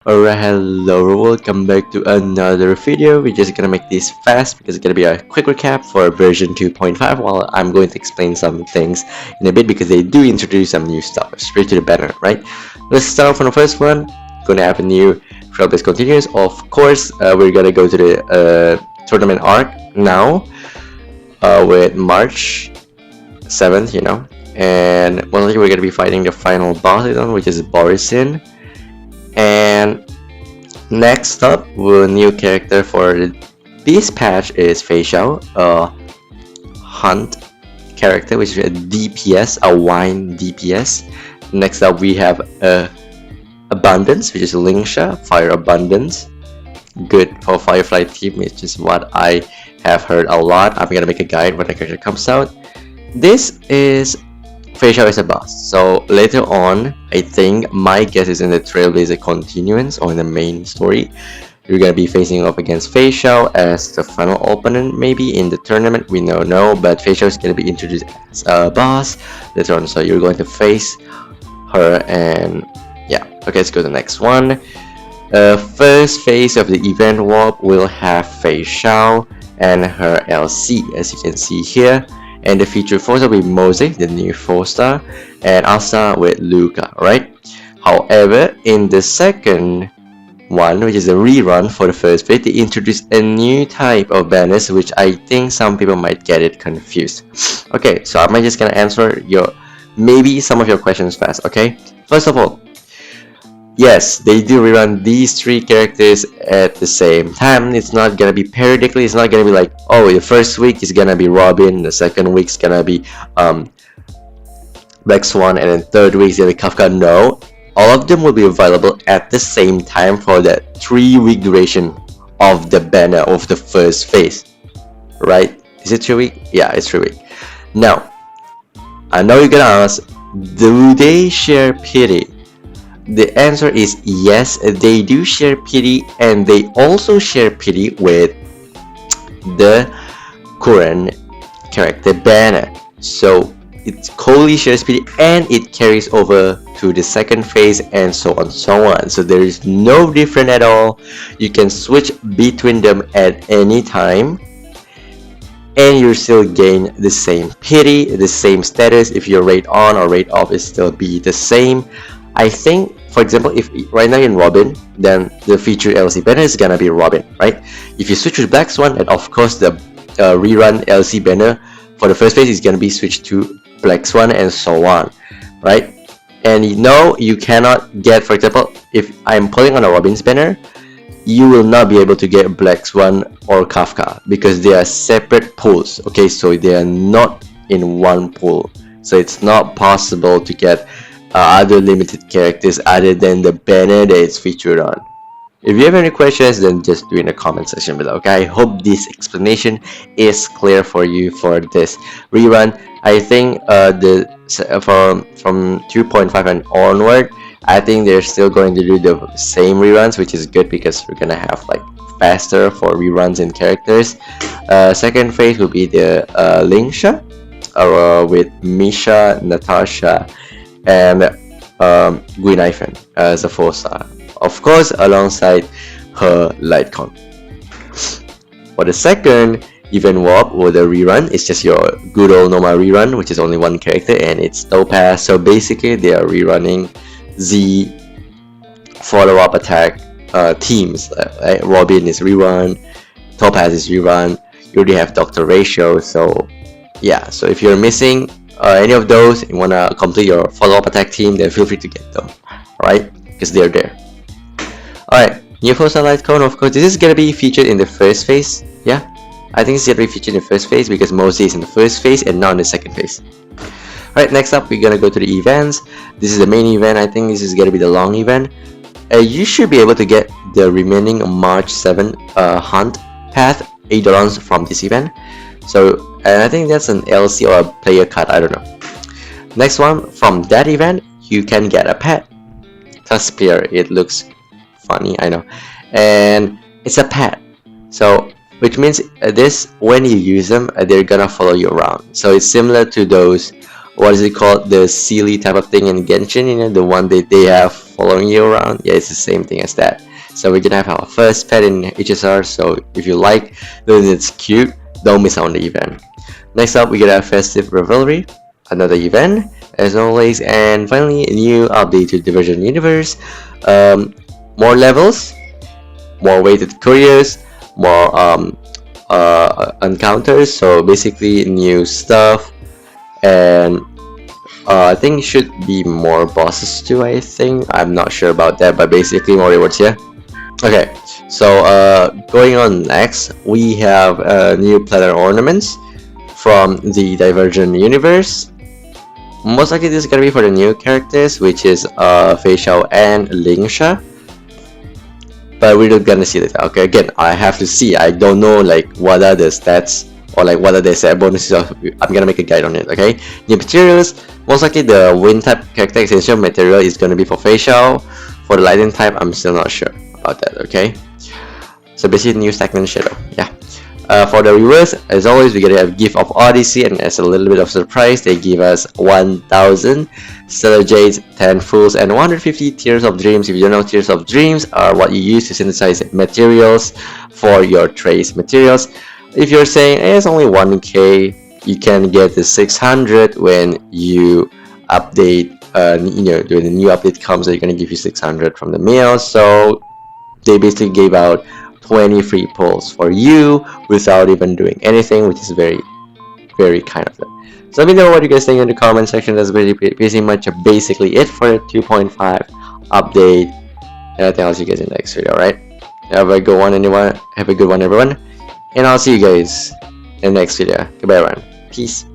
Alright, hello, welcome back to another video. We're just gonna make this fast because it's gonna be a quick recap for version 2.5 while I'm going to explain some things in a bit because they do introduce some new stuff straight to the banner, right? Let's start from the first one. Gonna have a new trail-based continuous. Of course, we're gonna go to the tournament arc now with March 7th, and mostly we're gonna be fighting the final boss, which is Borisin. And next up, a new character for this patch is Fei Xiao, a hunt character, which is a DPS, a wine DPS. Next up, we have Abundance, which is Lingsha, Fire Abundance. Good for Firefly team, which is what I have heard a lot. I'm gonna make a guide when the character comes out. This is Fei Xiao is a boss, so later on, I think my guess is in the Trailblazer Continuance or in the main story, you're gonna be facing off against Fei Xiao as the final opponent, maybe in the tournament. We don't know, but Fei Xiao is gonna be introduced as a boss later on, so you're going to face her. And yeah, okay, let's go to the next one. First phase of the event warp will have Fei Xiao and her LC, as you can see here. And the featured 4-star with Mosaic, the new 4-star, and Asa with Luca, right? However, in the second one, which is a rerun for the first phase, they introduced a new type of banners, which I think some people might get it confused. Okay, so I'm just gonna answer maybe some of your questions fast, okay? First of all, yes, they do rerun these three characters at the same time. It's not gonna be periodically. It's not gonna be like, oh, the first week is gonna be Robin, the second week's gonna be Black Swan, and then third week is gonna be Kafka. No, all of them will be available at the same time for the 3-week duration of the banner of the first phase. Right? Is it 3 week? Yeah, it's 3 week. Now, I know you're gonna ask, do they share pity? The answer is yes, they do share pity, and they also share pity with the current character banner. So it co shares pity and it carries over to the second phase, and so on so on. So there is no different at all. You can switch between them at any time and you still gain the same pity, the same status. If your rate on or rate off is still be the same. I think, for example, if right now you're in Robin, then the featured LC banner is gonna be Robin, right? If you switch to Black Swan, and of course the rerun LC banner for the first phase is gonna be switched to Black Swan, and so on, right? And you cannot get, for example, if I'm pulling on a Robin's banner, you will not be able to get Black Swan or Kafka because they are separate pools. Okay, so they are not in one pool, so it's not possible to get other limited characters other than the banner that it's featured on. If you have any questions, then just do in the comment section below, okay? I hope this explanation is clear for you for this rerun. I think from 2.5 and onward, I think they're still going to do the same reruns, which is good because we're gonna have like faster for reruns in characters. Second phase will be the Lingsha with Misha, Natasha, and Gwynaifen as a 4-star, of course, alongside her Lightcon. For the second event warp or the rerun, it's just your good old normal rerun, which is only one character, and it's Topaz. So basically, they are rerunning the follow-up attack teams. Right? Robin is rerun, Topaz is rerun. You already have Dr. Ratio, so yeah. So if you're missing any of those, you want to complete your follow-up attack team, then feel free to get them, alright? Because they're there. Alright, new 4-star light cone, of course, this is going to be featured in the first phase. Yeah, I think it's going to be featured in the first phase because Mosey is in the first phase and not in the second phase. Alright, next up, we're going to go to the events. This is the main event. I think this is going to be the long event. You should be able to get the remaining March 7 hunt path $8 from this event. So, and I think that's an LC or a player card, I don't know. Next one, from that event, you can get a pet. Tuspier, it looks funny, I know. And it's a pet. So, which means this, when you use them, they're gonna follow you around. So it's similar to those what is it called, the silly type of thing in Genshin, you know, the one that they have following you around. Yeah, it's the same thing as that. So we're gonna have our first pet in HSR, so if you like, then it's cute, don't miss out on the event. Next up, we got our festive revelry, another event as always, and finally a new update to Diversion Universe. More levels, more weighted couriers, more encounters, so basically new stuff, and I think should be more bosses too. I think I'm not sure about that, but basically more rewards here. Okay, so going on next, we have new planar ornaments from the Divergent universe. Most likely this is gonna be for the new characters, which is Fei Xiao and Lingsha. But we're not gonna see that. Okay, again, I have to see. I don't know like what are the stats or like what are the set bonuses. I'm gonna make a guide on it. Okay, new materials. Most likely the wind type character extension material is gonna be for Fei Xiao. For the lightning type, I'm still not sure about that. Okay, so basically new stagnant shadow. Yeah. For the rewards, as always, we're gonna have Gift of Odyssey, and as a little bit of surprise, they give us 1,000 Stellar Jades, 10 Fools, and 150 Tears of Dreams. If you don't know, Tears of Dreams are what you use to synthesize materials for your trace materials. If you're saying it's only 1k, you can get the 600 when you update. You know, when the new update comes, they're gonna give you 600 from the mail. So they basically gave out 20 free pulls for you without even doing anything, which is very, very kind of them. So let me know what you guys think in the comment section. That's pretty much basically it for the 2.5 update, and I think I'll see you guys in the next video. Alright, have a good one, everyone, and I'll see you guys in the next video. Goodbye, everyone. Peace.